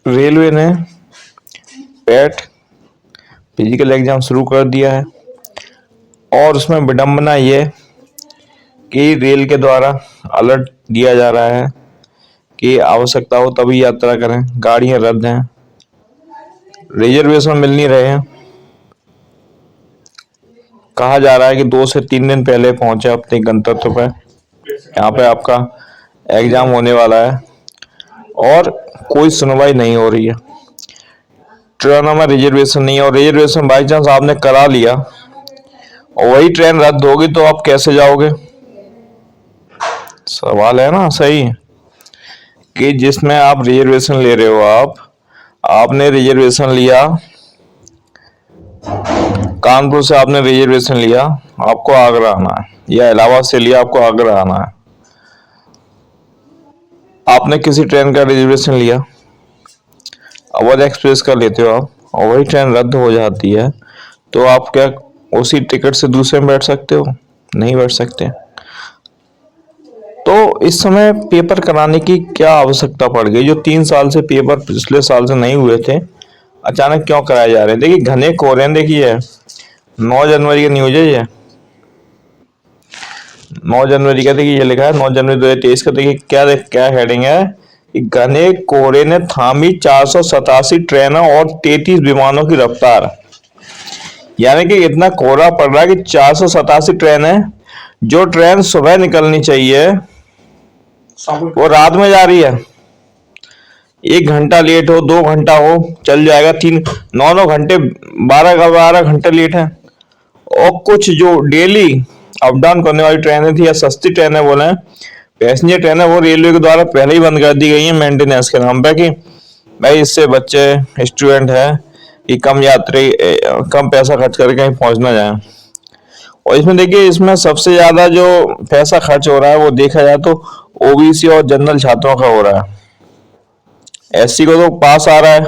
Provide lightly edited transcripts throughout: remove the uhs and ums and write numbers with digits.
Railway ने पेट physical exam शुरू कर दिया है और उसमें विडंबना ये कि रेल के द्वारा अलर्ट दिया जा रहा है कि आवश्यकता हो तभी यात्रा करें, गाड़ियां रद्द हैं, रिजर्वेशन मिल नहीं रहे हैं। कहा जा रहा है कि 2 से 3 दिन पहले पहुंचे अपने गंतव्य पर, यहाँ पे आपका एग्जाम होने वाला है और कोई सुनवाई नहीं हो रही है। ट्रेनों में रिजर्वेशन नहीं है और रिजर्वेशन बाई चांस आपने करा लिया और वही ट्रेन रद्द होगी तो आप कैसे जाओगे? सवाल है ना सही कि जिसमें आप रिजर्वेशन ले रहे हो, आपने रिजर्वेशन लिया, कानपुर से आपने रिजर्वेशन लिया, आपको आगरा आना है, या इलाहाबाद से लिया आपको आगरा आना है। आपने किसी ट्रेन का रिजर्वेशन लिया, अवध एक्सप्रेस का लेते हो आप, और वही ट्रेन रद्द हो जाती है तो आप क्या उसी टिकट से दूसरे में बैठ सकते हो? नहीं बैठ सकते। तो इस समय पेपर कराने की क्या आवश्यकता पड़ गई? जो 3 साल से पेपर पिछले साल से नहीं हुए थे, अचानक क्यों कराए जा रहे हैं? देखिए घने कोहरे हैं। देखिए 9 जनवरी का न्यूज है ये, 9 जनवरी का। देखिए ये लिखा है 9 जनवरी 2023 का। देखिए क्या हेडिंग है कि घने कोहरे ने थामी 487 ट्रेनों और 33 विमानों की रफ्तार। यानी कि इतना कोहरा पड़ रहा है कि 487 ट्रेन है, जो ट्रेन सुबह निकलनी चाहिए वो रात में जा रही है। 1 घंटा लेट हो, 2 घंटा हो, चल जाएगा। 9 घंटे, 12 घंटे लेट है। और कुछ जो डेली अप डाउन करने वाली ट्रेनें थी या सस्ती ट्रेनें बोले, पैसेंजर ट्रेनें, वो रेलवे के द्वारा पहले ही बंद कर दी गई है मेंटेनेंस के नाम पे कि भाई इससे बच्चे स्टूडेंट है कि कम पैसा खर्च करके कहीं पहुंच ना जाए। और इसमें देखिए, इसमें सबसे ज्यादा जो पैसा खर्च हो रहा है वो देखा जाए तो ओबीसी और जनरल छात्रों का हो रहा है। एससी को तो पास आ रहा है,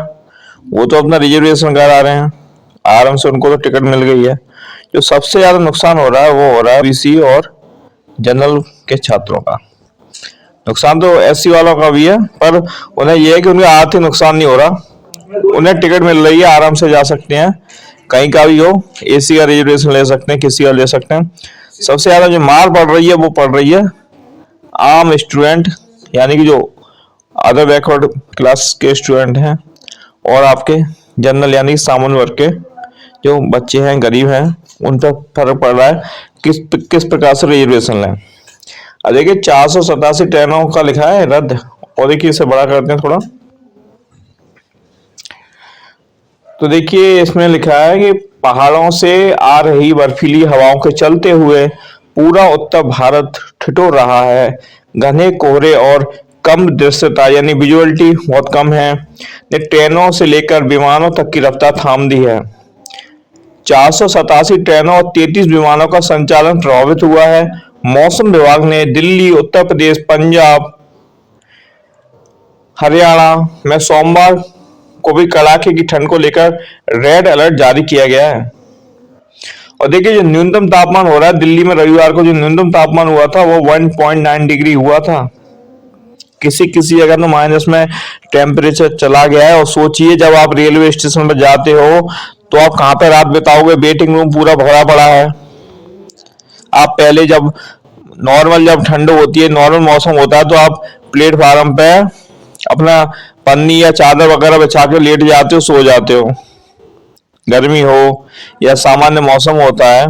वो तो अपना रिजर्वेशन करा रहे हैं, आराम से उनको तो टिकट मिल गई है। जो सबसे ज्यादा नुकसान हो रहा है वो हो रहा है ओबीसी और जनरल के छात्रों का। नुकसान तो एससी वालों का भी है, पर उन्हें यह है कि उनका आर्थिक नुकसान नहीं हो रहा, उन्हें टिकट मिल रही है, आराम से जा सकते हैं, कहीं का भी हो, एसी का रिजर्वेशन ले सकते हैं, किसी का ले सकते हैं। सबसे ज्यादा जो मार पड़ रही है वो पड़ रही है आम स्टूडेंट, यानी कि जो अदर बैकवर्ड क्लास के स्टूडेंट हैं और आपके जनरल यानी सामान्य वर्ग के जो बच्चे हैं, गरीब हैं, उन पर फर्क पड़ रहा है किस प्रकार से रिजर्वेशन लें। अब देखिए 487 ट्रेनों का लिखा है रद्द, और देखिए इसे बड़ा करते हैं थोड़ा, तो देखिए इसमें लिखा है कि पहाड़ों से आ रही बर्फीली हवाओं के चलते हुए पूरा उत्तर भारत ठिठुर रहा है। घने कोहरे और कम दृश्यता यानी विजुअलिटी बहुत कम है ने ट्रेनों से लेकर विमानों तक की रफ्तार थाम दी है। 487 ट्रेनों और 33 विमानों का संचालन प्रभावित हुआ है। मौसम विभाग ने दिल्ली, उत्तर प्रदेश, पंजाब, हरियाणा में सोमवार को भी कड़ाके की ठंड को लेकर रेड अलर्ट जारी किया गया है। और देखिए जो न्यूनतम तापमान हो रहा है दिल्ली में, रविवार को जो न्यूनतम तापमान हुआ था वो 1.9 डिग्री हुआ था। किसी किसी जगह तो माइनस में टेम्परेचर चला गया है। और सोचिए जब आप रेलवे स्टेशन पर जाते हो तो आप कहाँ पे रात बिताओगे? वेटिंग रूम पूरा भरा पड़ा है। आप पहले जब जब ठंड होती है, नॉर्मल मौसम होता है, तो आप प्लेटफार्म पे अपना पन्नी या चादर वगैरह बिछा के लेट जाते हो, सो जाते हो, गर्मी हो या सामान्य मौसम होता है।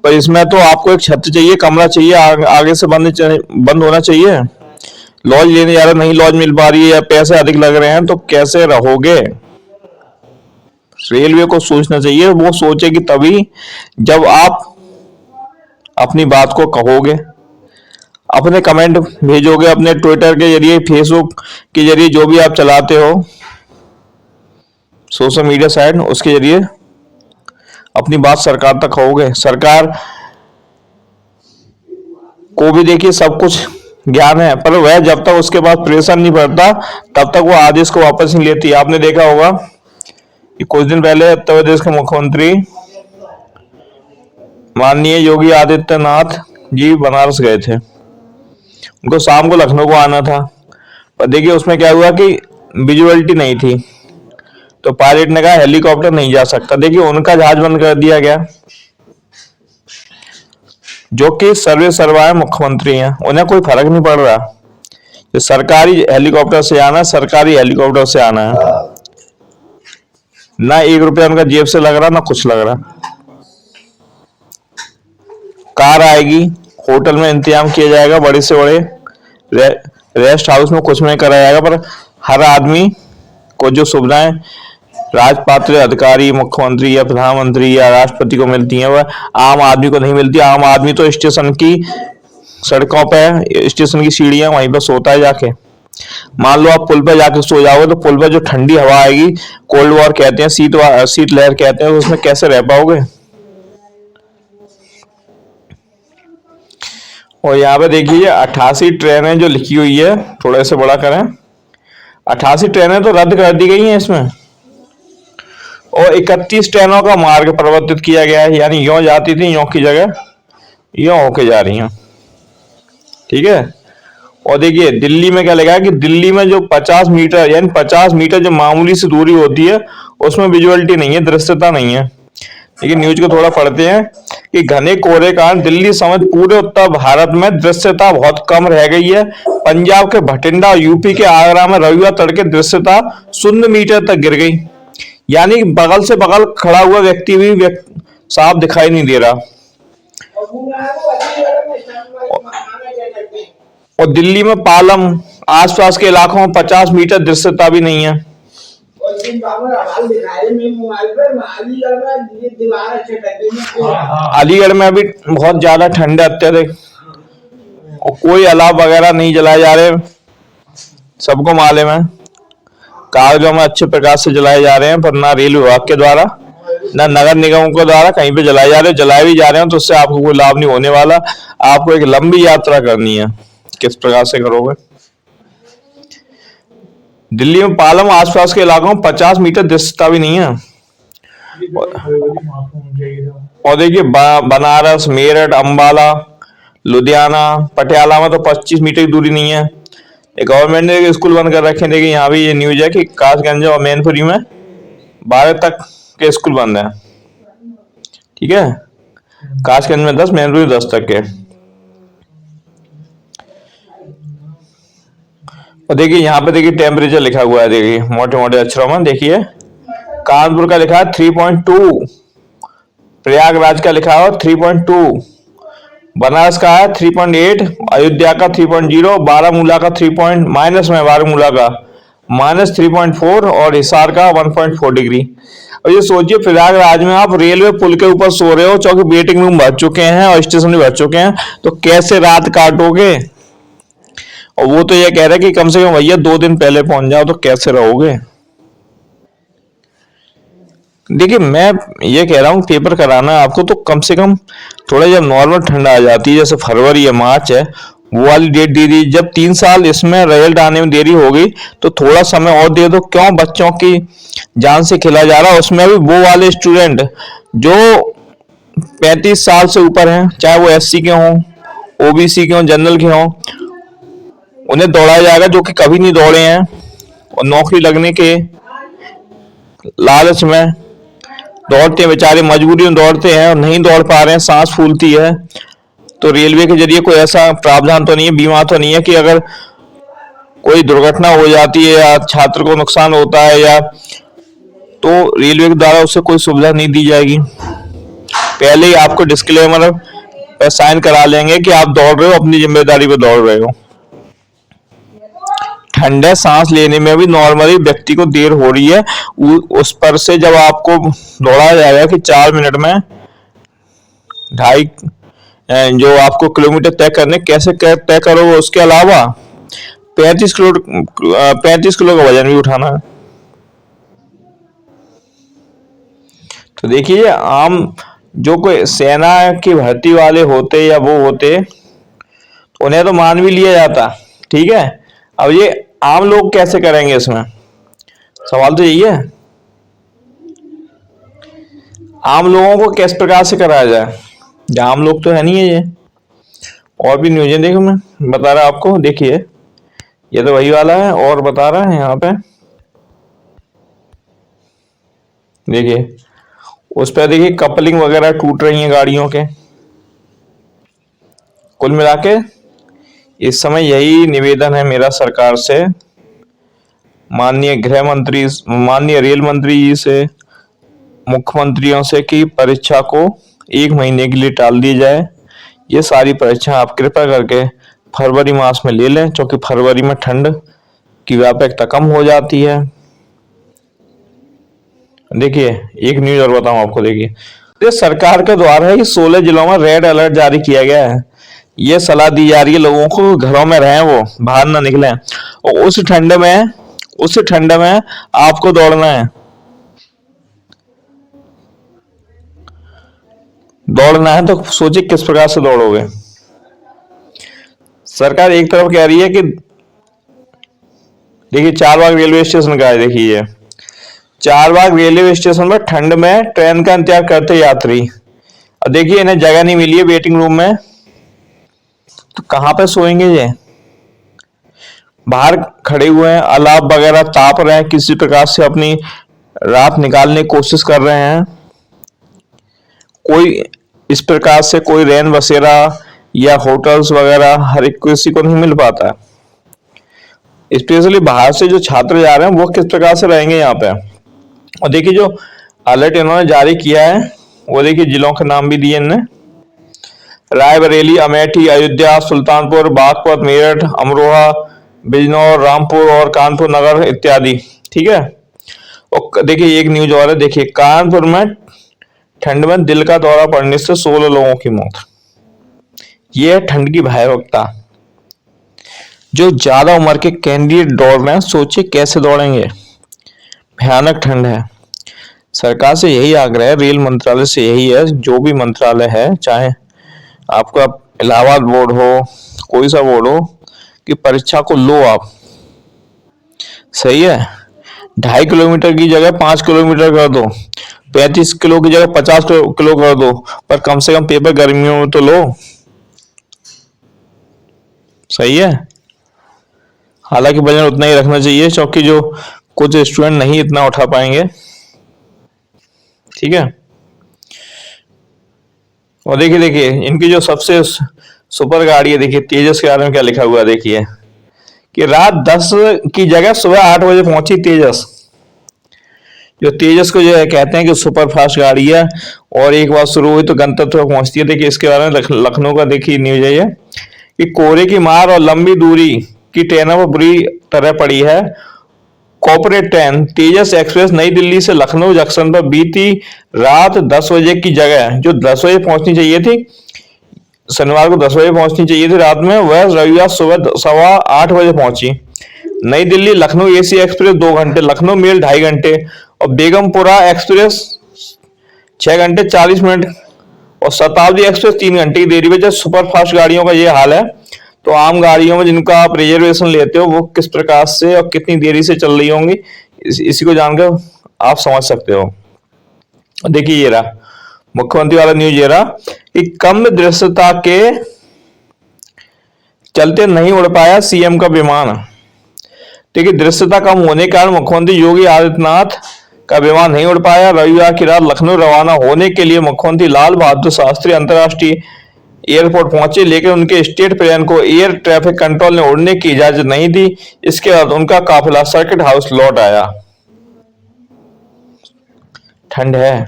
पर इसमें तो आपको एक छत चाहिए, कमरा चाहिए, आगे से बंद होना चाहिए। लॉज लेने जा रहे, नहीं लॉज मिल पा रही है या पैसे अधिक लग रहे हैं, तो कैसे रहोगे? रेलवे को सोचना चाहिए, वो सोचेगी तभी जब आप अपनी बात को कहोगे, अपने कमेंट भेजोगे, अपने ट्विटर के जरिए, फेसबुक के जरिए, जो भी आप चलाते हो सोशल मीडिया साइट, उसके जरिए अपनी बात सरकार तक कहोगे। सरकार को भी देखिए सब कुछ ज्ञान है, पर वह जब तक उसके पास प्रेशर नहीं पड़ता तब तक वो आदेश को वापस नहीं लेती। आपने देखा होगा कि कुछ दिन पहले उत्तर प्रदेश के मुख्यमंत्री माननीय योगी आदित्यनाथ जी बनारस गए थे, उनको शाम को लखनऊ को आना था। पर देखिए उसमें क्या हुआ कि विजुअलिटी नहीं थी, तो पायलट ने कहा हेलीकॉप्टर नहीं जा सकता। देखिए उनका जहाज बंद कर दिया गया, जो कि सर्वे सर्वा मुख्यमंत्री हैं, उन्हें कोई फर्क नहीं पड़ रहा। जो सरकारी हेलीकॉप्टर से आना है, सरकारी हेलीकॉप्टर से आना है, ना 1 रुपया उनका जेब से लग रहा, ना कुछ लग रहा। कार आएगी, होटल में इंतजाम किया जाएगा, बड़े से बड़े रेस्ट हाउस में कुछ में कराया जाएगा, पर हर आदमी को जो सुविधाएं राजपात्र अधिकारी, मुख्यमंत्री या प्रधानमंत्री या राष्ट्रपति को मिलती हैं, वह आम आदमी को नहीं मिलती। आम आदमी तो स्टेशन की सड़कों पे, स्टेशन की सीढ़ियां, वहीं पर सोता है जाके। मान लो आप पुल पे जाके सो जाओगे, तो पुल पे जो ठंडी हवा आएगी, कोल्ड वॉर कहते हैं, शीत लहर कहते हैं, उसमें कैसे रह पाओगे। और यहाँ पे देखिए 88 ट्रेनें जो लिखी हुई है, थोड़ा से बड़ा करें, 88 ट्रेनें तो रद्द कर दी गई हैं इसमें, और 31 ट्रेनों का मार्ग परिवर्तित किया गया है, यानी यों जाती थी, यों की जगह यों होके जा रही हैं। ठीक है। और देखिए दिल्ली में क्या लिखा है कि दिल्ली में जो 50 मीटर, यानी 50 मीटर जो मामूली सी दूरी होती है, उसमें विजुअलिटी नहीं है, दृश्यता नहीं है। लेकिन न्यूज को थोड़ा पढ़ते हैं कि घने कोहरे के कारण दिल्ली समेत पूरे उत्तर भारत में दृश्यता बहुत कम रह गई है। पंजाब के भटिंडा और यूपी के आगरा में रविवार तड़के दृश्यता 0 मीटर तक गिर गई, यानी बगल से बगल खड़ा हुआ व्यक्ति भी साफ दिखाई नहीं दे रहा। और दिल्ली में पालम आसपास के इलाकों में 50 मीटर दृश्यता भी नहीं है। अलीगढ़ में अभी बहुत ज्यादा ठंड है, अत्यधिक, और कोई अलाव वगैरह नहीं जलाए जा रहे, सबको मालूम है। कागजों में अच्छे प्रकार से जलाए जा रहे हैं, पर ना रेल विभाग के द्वारा, ना नगर निगमों के द्वारा कहीं पे जलाए जा रहे हैं। जलाए भी जा रहे हैं तो उससे आपको कोई लाभ नहीं होने वाला। आपको एक लंबी यात्रा करनी है, किस प्रकार से करोगे। दिल्ली में पालम आसपास के इलाकों में 50 मीटर दृश्यता भी नहीं है। और देखिए बनारस, मेरठ, अंबाला, लुधियाना, पटियाला में तो 25 मीटर की दूरी नहीं है। गवर्नमेंट ने स्कूल बंद कर रखे हैं। देखिए यहाँ भी ये न्यूज है कि कासगंज और मैनपुरी में 12 तक के स्कूल बंद है। ठीक है, कासगंज में 10, मैनपुरी 10 तक के। और देखिए यहाँ पे देखिए टेम्परेचर लिखा हुआ है, देखिए मोटे मोटे अक्षरों में। देखिए कानपुर का लिखा है 3.2, प्रयागराज का लिखा हुआ 3.2, बनारस का है 3.8, अयोध्या का 3.0, बारामूला का माइनस में, बारामूला का -3.4 और हिसार का 1.4 डिग्री। और ये सोचिए प्रयागराज में आप रेलवे पुल के ऊपर सो रहे हो, चौकी वेटिंग रूम भर चुके हैं और स्टेशन भी भर चुके हैं, तो कैसे रात काटोगे। और वो तो ये कह रहे हैं कि कम से कम भैया 2 दिन पहले पहुंच जाओ, तो कैसे रहोगे। देखिए मैं ये कह रहा हूँ पेपर कराना है आपको, तो कम से कम थोड़ा जब नॉर्मल ठंड आ जाती है, जैसे फरवरी या मार्च है, वो वाली डेट दे दी। जब 3 साल इसमें रिजल्ट आने में देरी हो गई, तो थोड़ा समय और दे दो। क्यों बच्चों की जान से खेला जा रहा है। उसमें भी वो वाले स्टूडेंट जो 35 साल से ऊपर हैं, चाहे वो SC के हों, OBC के हों, जनरल के हों, उन्हें दौड़ाया जाएगा, जो कि कभी नहीं दौड़े हैं और नौकरी लगने के लालच में दौड़ते हैं, बेचारे मजबूरी में दौड़ते हैं और नहीं दौड़ पा रहे हैं, सांस फूलती है। तो रेलवे के जरिए कोई ऐसा प्रावधान तो नहीं है, बीमा तो नहीं है कि अगर कोई दुर्घटना हो जाती है या छात्र को नुकसान होता है या, तो रेलवे के द्वारा उससे कोई सुविधा नहीं दी जाएगी। पहले ही आपको डिस्क्लेमर पर साइन करा लेंगे कि आप दौड़ रहे हो, अपनी जिम्मेदारी पे दौड़ रहे हो। ठंड है, सांस लेने में भी नॉर्मली व्यक्ति को देर हो रही है, उस पर से जब आपको दौड़ाया जाएगा कि 4 मिनट में 2.5 जो आपको किलोमीटर तय करने, कैसे तय करोगे। उसके अलावा 35 किलो का वजन भी उठाना है। तो देखिए आम जो कोई सेना की भर्ती वाले होते या वो होते, तो उन्हें तो मान भी लिया जाता। ठीक है, अब ये आम लोग कैसे करेंगे, इसमें सवाल तो यही है। आम लोगों को किस प्रकार से कराया जाए, आम लोग तो है नहीं है ये। और भी न्यूज़ देखो मैं बता रहा आपको, देखिए ये तो वही वाला है और बता रहा है यहाँ पे। देखिए उस पर देखिए कपलिंग वगैरह टूट रही हैं गाड़ियों के। कुल मिला के इस समय यही निवेदन है मेरा सरकार से, माननीय गृह मंत्री, माननीय रेल मंत्री जी से, मुख्यमंत्रियों से, कि परीक्षा को 1 महीने के लिए टाल दी जाए। ये सारी परीक्षा आप कृपया करके फरवरी मास में ले लें, क्योंकि फरवरी में ठंड की व्यापकता कम हो जाती है। देखिए एक न्यूज और बताऊं आपको, देखिए ये सरकार के द्वारा ही 16 जिलों में रेड अलर्ट जारी किया गया है। ये सलाह दी जा रही है लोगों को घरों में रहें, वो बाहर ना निकलें। और उस ठंड में आपको दौड़ना है, तो सोचिए किस प्रकार से दौड़ोगे। सरकार एक तरफ कह रही है कि देखिए चारबाग रेलवे स्टेशन का है, देखिए चारबाग रेलवे स्टेशन पर ठंड में ट्रेन का इंतजार करते यात्री। अब देखिए इन्हें जगह नहीं मिली है वेटिंग रूम में, तो कहां पे सोएंगे ये। बाहर खड़े हुए हैं, अलाव वगैरह ताप रहे हैं, किसी प्रकार से अपनी रात निकालने की कोशिश कर रहे हैं। कोई इस प्रकार से कोई रैन बसेरा या होटल्स वगैरह हर एक किसी को नहीं मिल पाता। स्पेशली बाहर से जो छात्र जा रहे हैं वो किस प्रकार से रहेंगे यहाँ पे। और देखिए जो अलर्ट इन्होंने जारी किया है, वो देखिए जिलों के नाम भी दिए इन्होंने, रायबरेली, अमेठी, अयोध्या, सुल्तानपुर, बागपत, मेरठ, अमरोहा, बिजनौर, रामपुर और कानपुर नगर इत्यादि। ठीक है। और देखिए एक न्यूज और है, देखिए कानपुर में ठंड में दिल का दौरा पड़ने से 16 लोगों की मौत। यह है ठंड की भयावहता। जो ज्यादा उम्र के कैंडिडेट दौड़ रहे हैं, सोचिए कैसे दौड़ेंगे, भयानक ठंड है। सरकार से यही आग्रह है, रेल मंत्रालय से यही है, जो भी मंत्रालय है, चाहे आपका इलाहाबाद बोर्ड हो, कोई सा बोर्ड हो, कि परीक्षा को लो आप। सही है, 2.5 किलोमीटर की जगह 5 किलोमीटर कर दो, 35 किलो की जगह 50 किलो कर दो, पर कम से कम पेपर गर्मियों में तो लो। सही है। हालांकि वजन उतना ही रखना चाहिए, क्योंकि जो कुछ स्टूडेंट नहीं इतना उठा पाएंगे। ठीक है। और देखिए इनकी जो सबसे सुपर गाड़ी है, देखिए तेजस के बारे में क्या लिखा हुआ है, देखिए कि रात 10 की जगह सुबह 8 बजे पहुंची तेजस। जो तेजस को जो है कहते हैं कि सुपर फास्ट गाड़ी है, और एक बार शुरू हुई तो गंतव्य तक पहुंचती है। देखिए इसके बारे में लखनऊ का देखिए न्यूज है ये, कि कोहरे की मार और लंबी दूरी की ट्रेनों पर बुरी तरह पड़ी है। कॉर्पोरेट ट्रेन तेजस एक्सप्रेस नई दिल्ली से लखनऊ जंक्शन पर बीती रात 10 बजे की जगह, जो 10 बजे पहुंचनी चाहिए थी, शनिवार को 10 बजे पहुंचनी चाहिए थी रात में, वह रविवार सुबह 8:15 बजे पहुंची। नई दिल्ली लखनऊ एसी एक्सप्रेस 2 घंटे, लखनऊ मेल 2.5 घंटे और बेगमपुरा एक्सप्रेस 6 घंटे 40 मिनट और शताब्दी एक्सप्रेस 3 घंटे की देरी में। जब सुपर फास्ट गाड़ियों का ये हाल है, तो आम गाड़ियों में जिनका आप रिजर्वेशन लेते हो वो किस प्रकार से और कितनी देरी से चल रही होंगी, इसी को जानकर आप समझ सकते हो। देखिए ये रहा मुख्यमंत्री वाला न्यूज, ये रहा कि कम दृश्यता के चलते नहीं उड़ पाया सीएम का विमान। देखिए दृश्यता कम होने के कारण मुख्यमंत्री योगी आदित्यनाथ का विमान नहीं उड़ पाया। रविवार की रात लखनऊ रवाना होने के लिए मुख्यमंत्री लाल बहादुर शास्त्री अंतर्राष्ट्रीय एयरपोर्ट पहुंचे, लेकिन उनके स्टेट प्लेन को एयर ट्रैफिक कंट्रोल ने उड़ने की इजाजत नहीं दी। इसके बाद उनका काफिला सर्किट हाउस लौट आया। ठंड है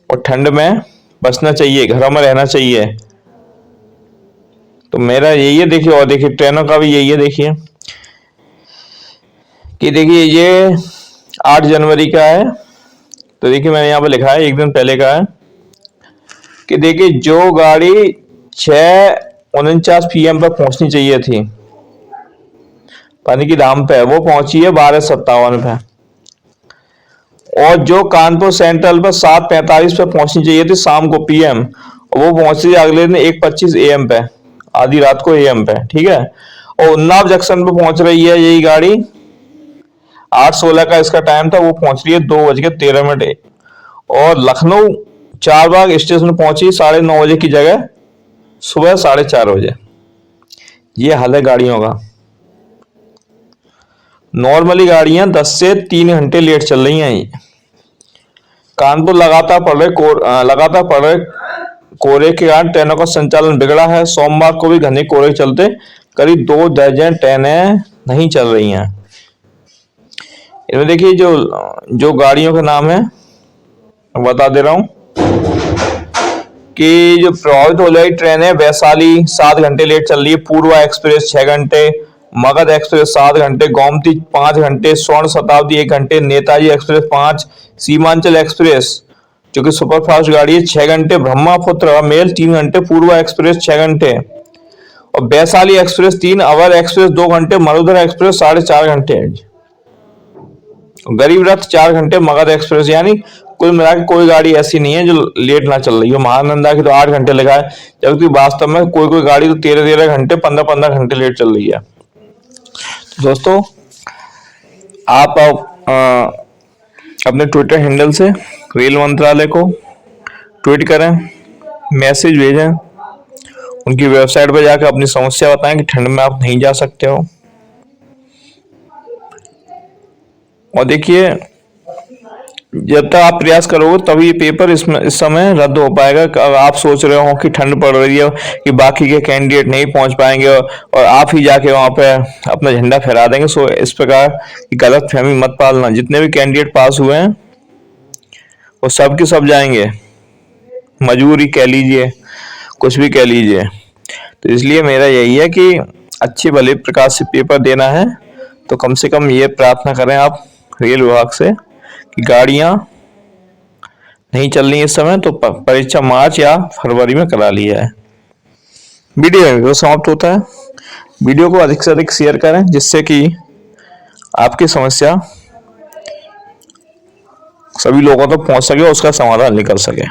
और ठंड में बचना चाहिए, घरों में रहना चाहिए। तो मेरा यही है। देखिए और देखिए ट्रेनों का भी यही है, देखिए कि देखिए ये 8 जनवरी का है, तो देखिए मैंने यहाँ पे लिखा है, एक दिन पहले का है, कि देखिए जो गाड़ी 6:49 PM पर पहुंचनी चाहिए थी पानी की धाम पे, वो पहुंची है 12:57 पे। और जो कानपुर सेंट्रल पर 7:45 पे पहुंचनी चाहिए थी शाम को PM, वो पहुंची अगले दिन 1:25 AM पे, आधी रात को AM पे। ठीक है। और उन्नाव जंक्शन पे पहुंच रही है यही गाड़ी, 8:16 का इसका टाइम था, वो पहुंच रही है 2:13 और लखनऊ चारबाग स्टेशन पहुंची 9:30 बजे की जगह सुबह 4:30 बजे। ये हाल है गाड़ियों का। नॉर्मली गाड़ियां 10 से 3 घंटे लेट चल रही हैं। कानपुर लगातार पड़ रहे कोहरे के कारण ट्रेनों का संचालन बिगड़ा है। सोमवार को भी घने कोहरे के चलते करीब 2 दर्जन ट्रेनें नहीं चल रही हैं। इनमें देखिए जो गाड़ियों के नाम है बता दे रहा हूं कि जो प्रभावित हो रही ट्रेन है, वैशाली 7 घंटे लेट चल रही है, पूर्वा एक्सप्रेस 6 घंटे, मगध एक्सप्रेस 7 घंटे, गोमती 5 घंटे, स्वर्ण शताब्दी 1 घंटे, नेताजी एक्सप्रेस 5, सीमांचल एक्सप्रेस जो कि सुपरफास्ट गाड़ी है 6 घंटे, ब्रह्मपुत्र मेल 3 घंटे, पूर्वा एक्सप्रेस 6 घंटे और वैशाली एक्सप्रेस 3, अवर एक्सप्रेस 2 घंटे, मरुधर एक्सप्रेस 4.5 घंटे, गरीब रथ 4 घंटे, मगध एक्सप्रेस। यानी कुल मिला के कोई गाड़ी ऐसी नहीं है जो लेट ना चल रही हो। महानंदा की तो 8 घंटे लगा है, जबकि वास्तव में कोई गाड़ी तो 13 घंटे 15 घंटे लेट चल रही है। तो दोस्तों आप अपने ट्विटर हैंडल से रेल मंत्रालय को ट्वीट करें, मैसेज भेजें, उनकी वेबसाइट पर जाकर अपनी समस्या बताएं कि ठंड में आप नहीं जा सकते हो। और देखिए जब तक आप प्रयास करोगे तभी ये पेपर इस समय रद्द हो पाएगा। अगर आप सोच रहे हो कि ठंड पड़ रही है कि बाकी के कैंडिडेट नहीं पहुंच पाएंगे और आप ही जाके वहां पे अपना झंडा फहरा देंगे, सो इस प्रकार की गलत फहमी मत पालना। जितने भी कैंडिडेट पास हुए हैं वो सब के सब जाएंगे, मजबूरी कह लीजिए, कुछ भी कह लीजिए। तो इसलिए मेरा यही है कि अच्छे भले प्रकार से पेपर देना है तो कम से कम ये प्रार्थना करें आप रेल विभाग से कि गाड़ियां नहीं चल रही इस समय तो परीक्षा मार्च या फरवरी में करा लिया है। वीडियो समाप्त होता है। वीडियो को अधिक से अधिक शेयर करें जिससे कि आपकी समस्या सभी लोगों तक पहुंच सके और उसका समाधान निकल सके।